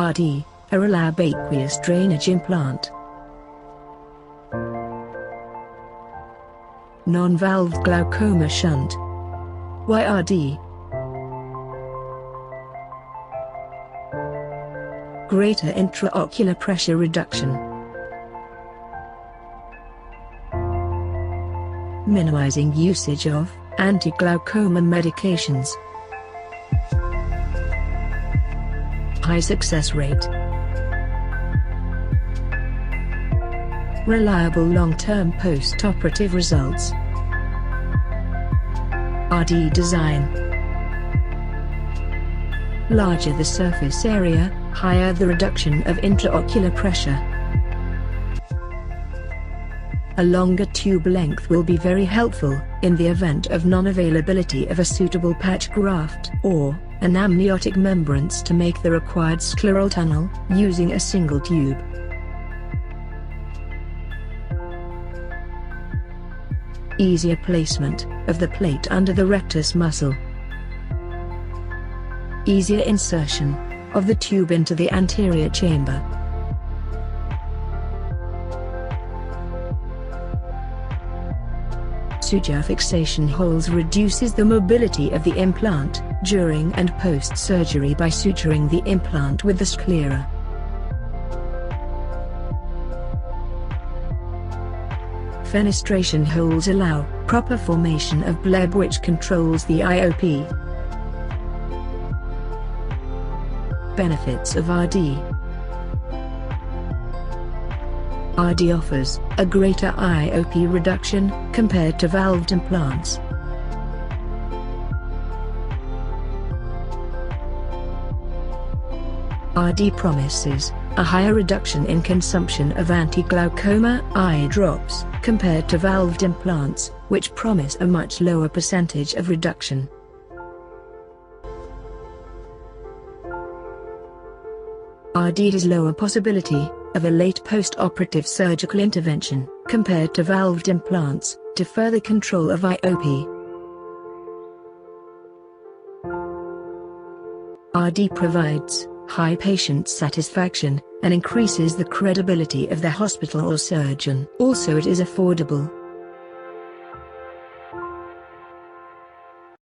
AADI, Aurolab aqueous drainage implant. Non-valved glaucoma shunt. AADI. Greater intraocular pressure reduction. Minimizing usage of anti-glaucoma medications. High success rate. Reliable long-term post-operative results. AADI design. Larger the surface area, higher the reduction of intraocular pressure. A longer tube length will be very helpful in the event of non-availability of a suitable patch graft or an amniotic membranes to make the required scleral tunnel using a single tube. Easier placement of the plate under the rectus muscle. Easier insertion of the tube into the anterior chamber. Suture fixation holes reduces the mobility of the implant during and post-surgery by suturing the implant with the sclera. Fenestration holes allow proper formation of bleb which controls the IOP. Benefits of AADI. AADI offers a greater IOP reduction compared to valved implants. AADI promises a higher reduction in consumption of anti-glaucoma eye drops compared to valved implants, which promise a much lower percentage of reduction. AADI has lower possibility of a late post-operative surgical intervention compared to valved implants to further control of IOP. AADI provides high patient satisfaction and increases the credibility of the hospital or surgeon. Also, it is affordable.